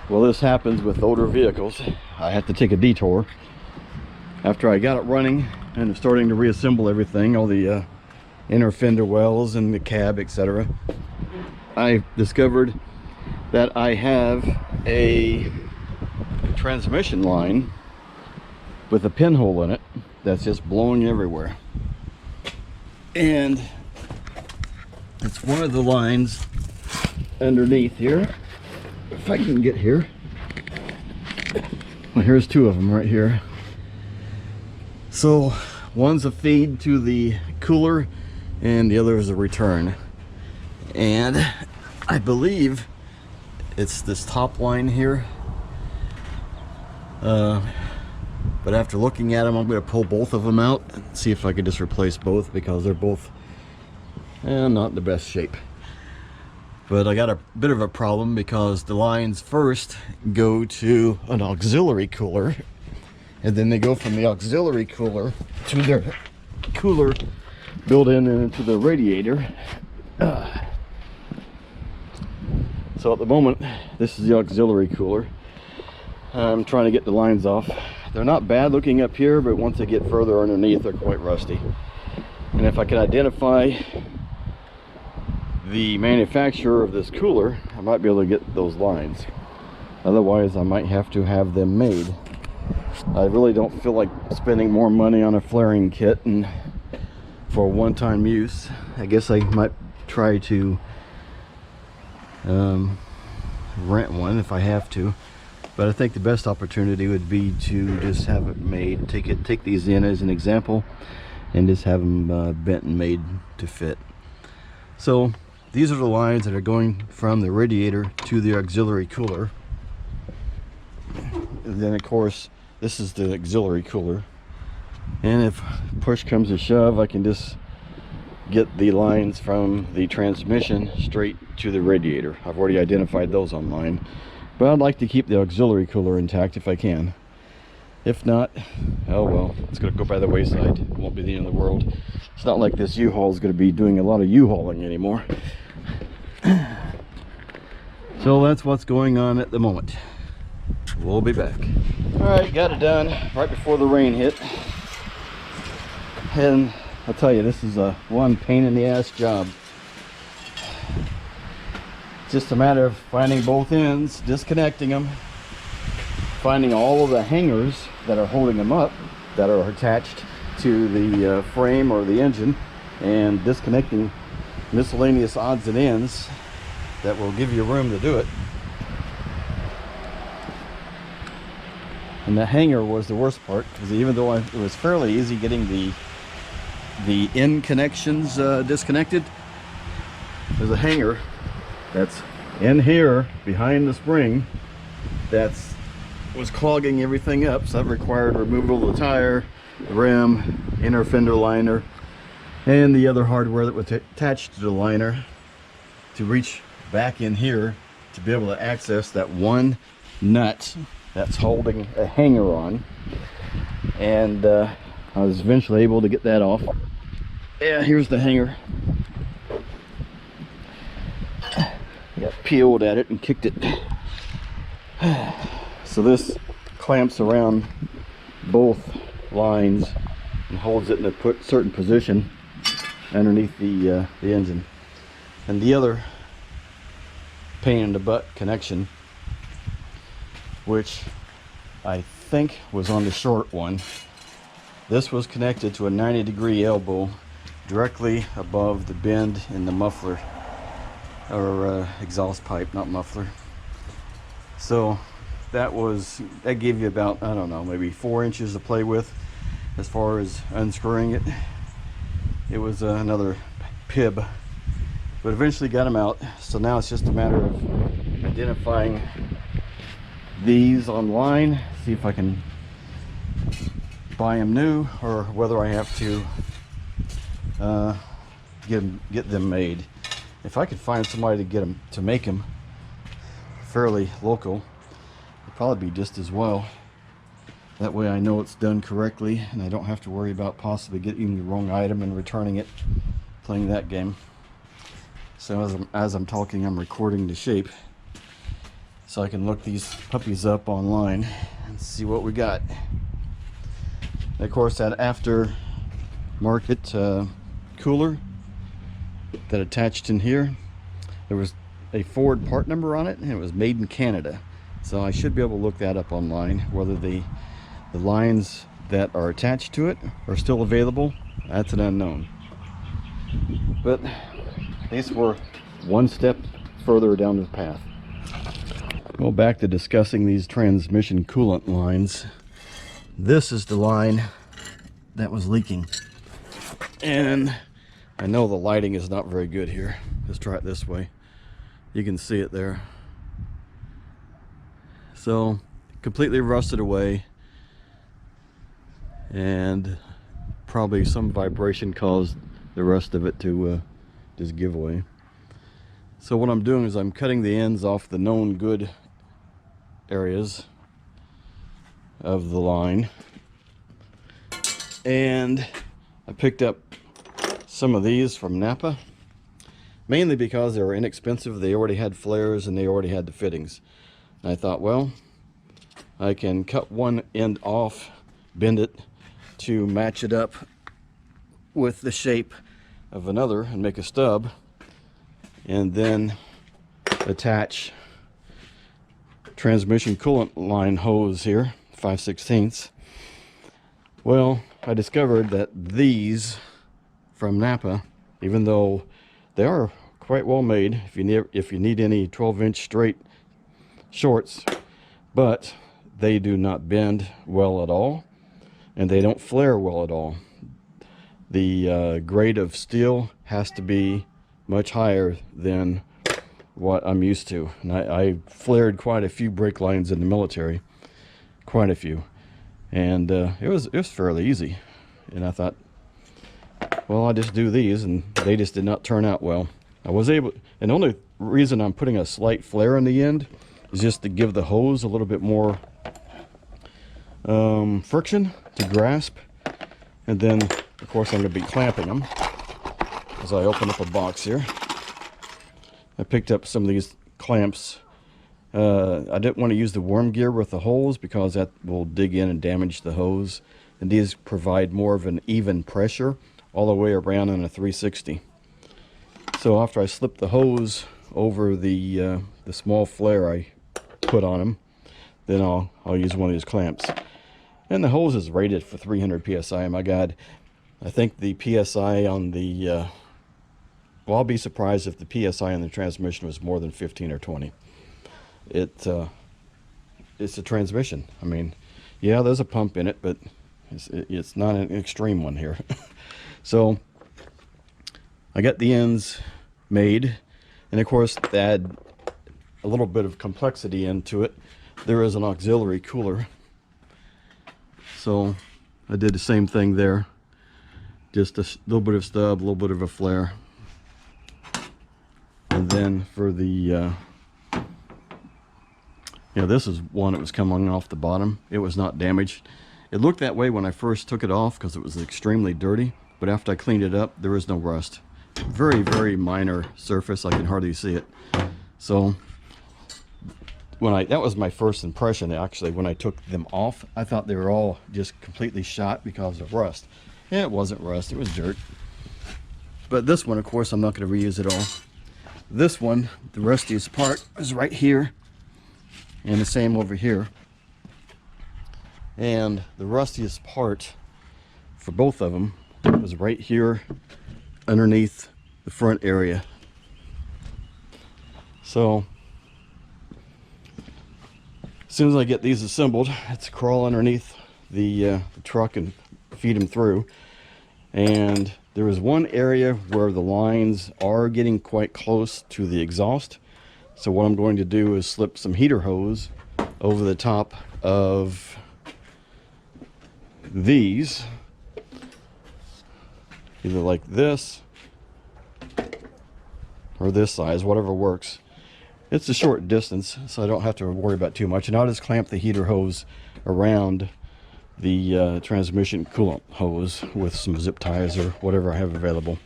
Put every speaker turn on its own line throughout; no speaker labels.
Well, this happens with older vehicles. I had to take a detour. After I got it running and starting to reassemble everything, all the inner fender wells and the cab, etc., I discovered that I have a transmission line with a pinhole in it that's just blowing everywhere. And it's one of the lines underneath here. If I can get here. Well, here's two of them right here. So one's a feed to the cooler and the other is a return. And I believe it's this top line here. But after looking at them, I'm going to pull both of them out and see if I can just replace both, because they're both not in the best shape. But I got a bit of a problem because the lines first go to an auxiliary cooler, and then they go from the auxiliary cooler to their cooler built in into the radiator. So at the moment, this is the auxiliary cooler. I'm trying to get the lines off. They're not bad looking up here, but once they get further underneath, they're quite rusty. And if I can identify the manufacturer of this cooler, I might be able to get those lines. Otherwise, I might have to have them made. I really don't feel like spending more money on a flaring kit and for one-time use. I guess I might try to rent one if I have to. But I think the best opportunity would be to just have it made. Take these in as an example, and just have them bent and made to fit. So these are the lines that are going from the radiator to the auxiliary cooler. And then of course, this is the auxiliary cooler. And if push comes to shove, I can just get the lines from the transmission straight to the radiator. I've already identified those on mine. But I'd like to keep the auxiliary cooler intact if I can. If not, oh well, it's going to go by the wayside. It won't be the end of the world. It's not like this U-Haul is going to be doing a lot of U-hauling anymore. So that's what's going on at the moment. We'll be back. Alright, got it done right before the rain hit. And I'll tell you, this is a one pain in the ass job. Just a matter of finding both ends, disconnecting them, finding all of the hangers that are holding them up that are attached to the frame or the engine, and disconnecting miscellaneous odds and ends that will give you room to do it. And the hanger was the worst part, because even though it was fairly easy getting the end connections disconnected, there's a hanger that's in here behind the spring that's was clogging everything up, so that required removal of the tire, the rim, inner fender liner, and the other hardware that was attached to the liner to reach back in here to be able to access that one nut that's holding a hanger on. And I was eventually able to get that off. Yeah, here's the hanger. Got peeled at it and kicked it. So this clamps around both lines and holds it in a certain position underneath the engine. And the other pain in the butt connection, which I think was on the short one, this was connected to a 90-degree elbow directly above the bend in the muffler, or exhaust pipe, not muffler. So that gave you about, I don't know, maybe 4 inches to play with as far as unscrewing it. It was another pib, but eventually got them out. So now it's just a matter of identifying these online, see if I can buy them new, or whether I have to get them made. If I could find somebody to make them fairly local, it'd probably be just as well. That way I know it's done correctly and I don't have to worry about possibly getting the wrong item and returning it, playing that game. So as I'm talking, I'm recording the shape. so I can look these puppies up online and see what we got. And of course, that aftermarket cooler that attached in here, there was a Ford part number on it, and it was made in Canada. So I should be able to look that up online. Whether the lines that are attached to it are still available, that's an unknown. But these were one step further down the path. Well, back to discussing these transmission coolant lines. This is the line that was leaking. And I know the lighting is not very good here. Let's try it this way. You can see it there. So, completely rusted away. And probably some vibration caused the rest of it to just give away. So what I'm doing is I'm cutting the ends off the known good areas of the line. And I picked up some of these from Napa, mainly because they were inexpensive. They already had flares and they already had the fittings. And I thought, well, I can cut one end off, bend it to match it up with the shape of another and make a stub, and then attach transmission coolant line hose here, 5/16. Well, I discovered that these from Napa, even though they are quite well made if you need any 12-inch straight shorts, but they do not bend well at all, and they don't flare well at all. The grade of steel has to be much higher than what I'm used to. And I flared quite a few brake lines in the military, quite a few, and it was fairly easy. And I thought, well, I'll just do these, and they just did not turn out well. I was able, and the only reason I'm putting a slight flare on the end is just to give the hose a little bit more friction to grasp. And then, of course, I'm going to be clamping them as I open up a box here. I picked up some of these clamps. I didn't want to use the worm gear with the holes because that will dig in and damage the hose. And these provide more of an even pressure all the way around on a 360. So after I slip the hose over the small flare I put on them, then I'll use one of these clamps. And the hose is rated for 300 psi. My God, I think the psi on the well, I'll be surprised if the psi on the transmission was more than 15 or 20. It's a transmission. I mean, yeah, there's a pump in it, but it's not an extreme one here. So I got the ends made, and of course, to add a little bit of complexity into it, there is an auxiliary cooler. So I did the same thing there, just a little bit of stub, a little bit of a flare. And then for the this is one that was coming off the bottom. It was not damaged. It looked that way when I first took it off because it was extremely dirty, but after I cleaned it up, there is no rust. Very, very minor surface. I can hardly see it. So that was my first impression. Actually, when I took them off, I thought they were all just completely shot because of rust. And it wasn't rust, it was dirt. But this one, of course, I'm not going to reuse it all. This one, the rustiest part, is right here, and the same over here. And the rustiest part for both of them was right here underneath the front area. So as soon as I get these assembled, it's crawl underneath the truck and feed them through. And there is one area where the lines are getting quite close to the exhaust. So what I'm going to do is slip some heater hose over the top of these, either like this or this size, whatever works. It's a short distance, so I don't have to worry about too much. And I'll just clamp the heater hose around the transmission coolant hose with some zip ties or whatever I have available.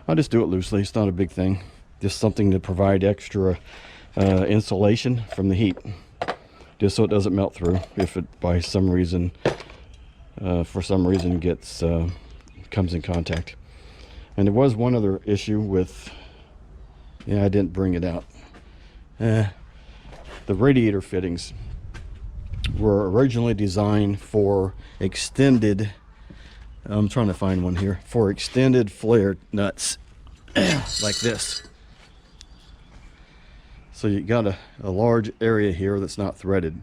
I'll just do it loosely. It's not a big thing. Just something to provide extra insulation from the heat, just so it doesn't melt through if it by some reason for some reason gets comes in contact. And there was one other issue with, I didn't bring it out. The radiator fittings were originally designed for extended, I'm trying to find one here, for extended flare nuts like this. So you got a large area here that's not threaded,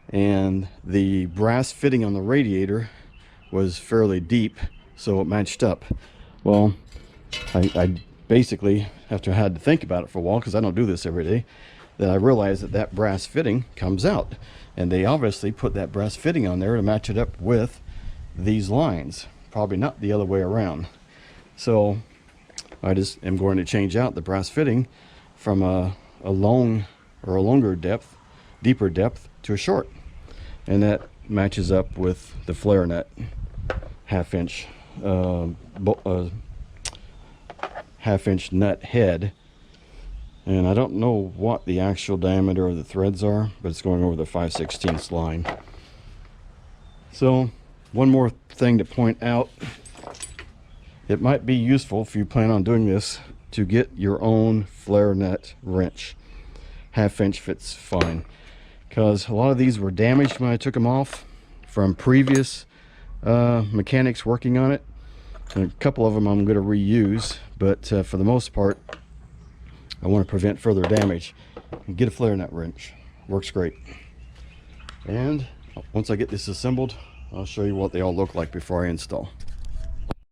and the brass fitting on the radiator was fairly deep, so it matched up. Well, I basically, after I had to think about it for a while, because I don't do this every day, that I realized that that brass fitting comes out, and they obviously put that brass fitting on there to match it up with these lines, probably not the other way around. So I just am going to change out the brass fitting from a long or a longer depth, deeper depth, to a short, and that matches up with the flare nut half-inch nut head. And I don't know what the actual diameter of the threads are, but it's going over the 5/16 line. So one more thing to point out, it might be useful if you plan on doing this to get your own flare nut wrench. Half-inch fits fine, because a lot of these were damaged when I took them off from previous mechanics working on it, and a couple of them I'm going to reuse, but for the most part I want to prevent further damage. Get a flare nut wrench, works great. And once I get this assembled, I'll show you what they all look like before I install.